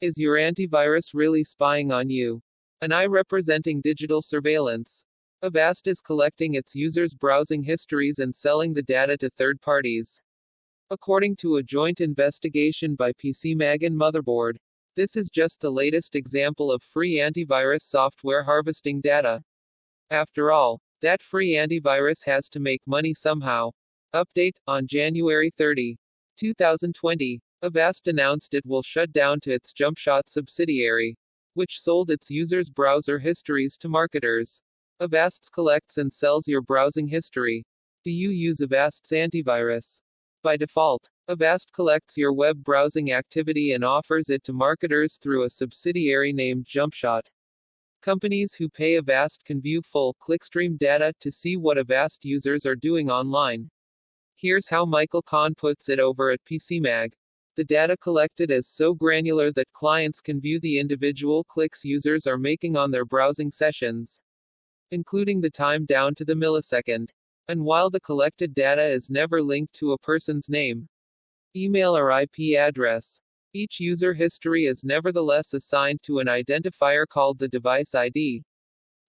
Is your antivirus really spying on you? An eye representing digital surveillance. Avast is collecting its users' browsing histories and selling the data to third parties. According to a joint investigation by PCMag and Motherboard, this is just the latest example of free antivirus software harvesting data. After all, that free antivirus has to make money somehow. Update, on January 30, 2020, Avast announced it will shut down to its Jumpshot subsidiary, which sold its users' browser histories to marketers. Avast collects and sells your browsing history. Do you use Avast's antivirus? By default, Avast collects your web browsing activity and offers it to marketers through a subsidiary named Jumpshot. Companies who pay Avast can view full clickstream data to see what Avast users are doing online. Here's how Michael Kahn puts it over at PCMag. The data collected is so granular that clients can view the individual clicks users are making on their browsing sessions, including the time down to the millisecond. And while the collected data is never linked to a person's name, email, or IP address, each user history is nevertheless assigned to an identifier called the device ID,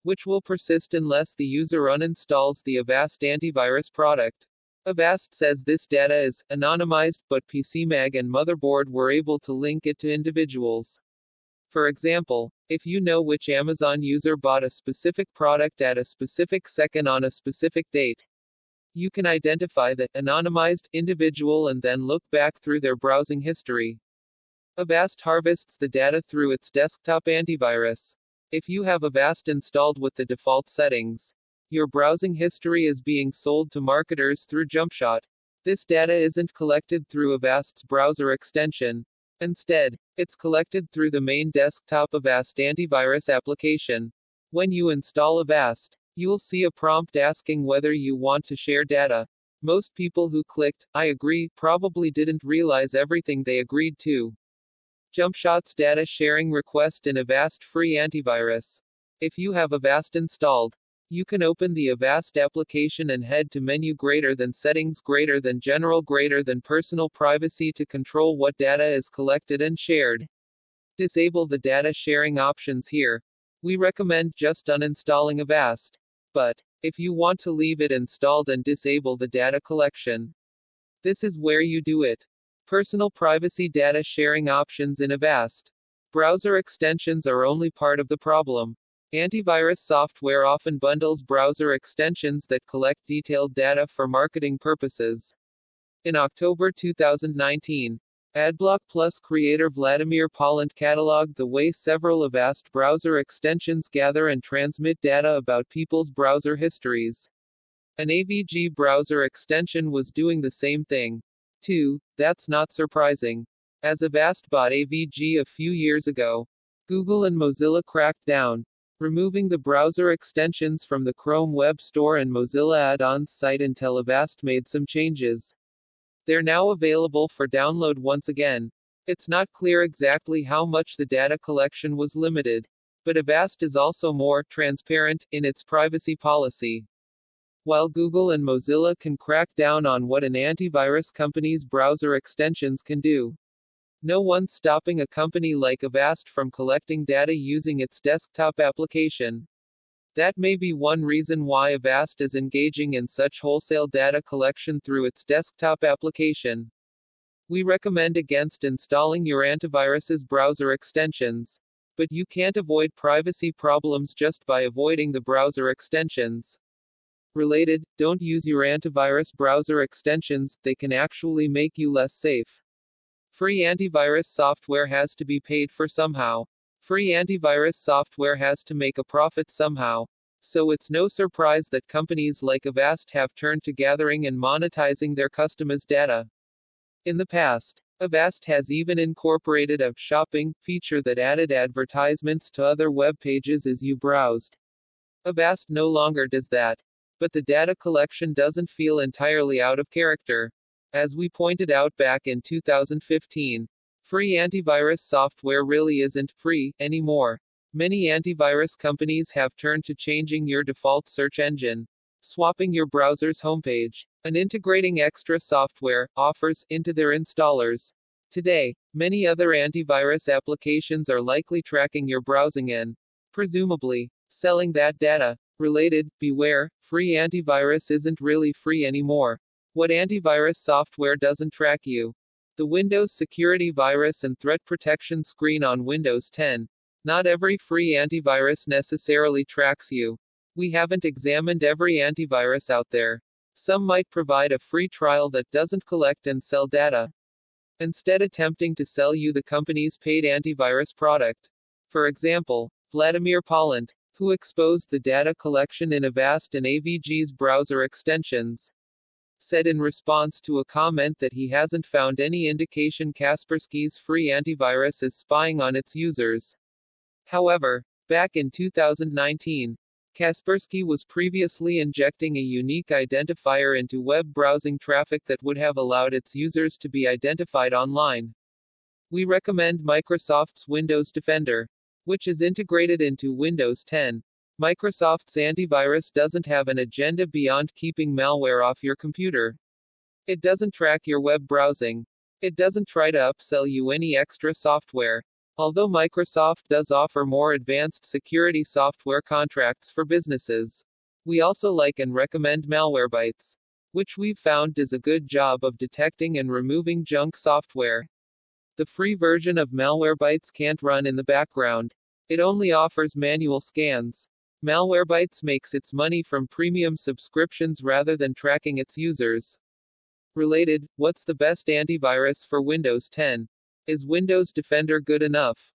which will persist unless the user uninstalls the Avast antivirus product. Avast says this data is anonymized, but PCMag and Motherboard were able to link it to individuals. For example, if you know which Amazon user bought a specific product at a specific second on a specific date, you can identify the anonymized individual and then look back through their browsing history. Avast harvests the data through its desktop antivirus. If you have Avast installed with the default settings, your browsing history is being sold to marketers through Jumpshot. This data isn't collected through Avast's browser extension. Instead, it's collected through the main desktop Avast antivirus application. When you install Avast, you'll see a prompt asking whether you want to share data. Most people who clicked, "I agree," probably didn't realize everything they agreed to. Jumpshot's data sharing request in Avast free antivirus. If you have Avast installed, you can open the Avast application and head to menu greater than settings greater than general greater than personal privacy to control what data is collected and shared. Disable the data sharing options here. We recommend just uninstalling Avast. But, if you want to leave it installed and disable the data collection, this is where you do it. Personal privacy data sharing options in Avast. Browser extensions are only part of the problem. Antivirus software often bundles browser extensions that collect detailed data for marketing purposes. In October 2019, Adblock Plus creator Vladimir Pollant cataloged the way several Avast browser extensions gather and transmit data about people's browser histories. An AVG browser extension was doing the same thing. Too, that's not surprising. As Avast bought AVG a few years ago, Google and Mozilla cracked down, removing the browser extensions from the Chrome Web Store and Mozilla add-ons site until Avast made some changes. They're now available for download once again. It's not clear exactly how much the data collection was limited, but Avast is also more transparent in its privacy policy. While Google and Mozilla can crack down on what an antivirus company's browser extensions can do, no one's stopping a company like Avast from collecting data using its desktop application. That may be one reason why Avast is engaging in such wholesale data collection through its desktop application. We recommend against installing your antivirus's browser extensions. But you can't avoid privacy problems just by avoiding the browser extensions. Related, don't use your antivirus browser extensions, they can actually make you less safe. Free antivirus software has to be paid for somehow. Free antivirus software has to make a profit somehow. So it's no surprise that companies like Avast have turned to gathering and monetizing their customers' data. In the past, Avast has even incorporated a shopping feature that added advertisements to other web pages as you browsed. Avast no longer does that. But the data collection doesn't feel entirely out of character. As we pointed out back in 2015, free antivirus software really isn't free anymore. Many antivirus companies have turned to changing your default search engine, swapping your browser's homepage, and integrating extra software offers into their installers. Today, many other antivirus applications are likely tracking your browsing and, presumably, selling that data. Related, beware, free antivirus isn't really free anymore. What antivirus software doesn't track you? The Windows Security Virus and Threat Protection screen on Windows 10. Not every free antivirus necessarily tracks you. We haven't examined every antivirus out there. Some might provide a free trial that doesn't collect and sell data, instead attempting to sell you the company's paid antivirus product. For example, Vladimir Polant, who exposed the data collection in Avast and AVG's browser extensions, said in response to a comment that he hasn't found any indication Kaspersky's free antivirus is spying on its users. However, back in 2019, Kaspersky was previously injecting a unique identifier into web browsing traffic that would have allowed its users to be identified online. We recommend Microsoft's Windows Defender, which is integrated into Windows 10. Microsoft's antivirus doesn't have an agenda beyond keeping malware off your computer. It doesn't track your web browsing. It doesn't try to upsell you any extra software. Although Microsoft does offer more advanced security software contracts for businesses, we also like and recommend Malwarebytes, which we've found does a good job of detecting and removing junk software. The free version of Malwarebytes can't run in the background. It only offers manual scans. Malwarebytes makes its money from premium subscriptions rather than tracking its users. Related, what's the best antivirus for Windows 10? Is Windows Defender good enough?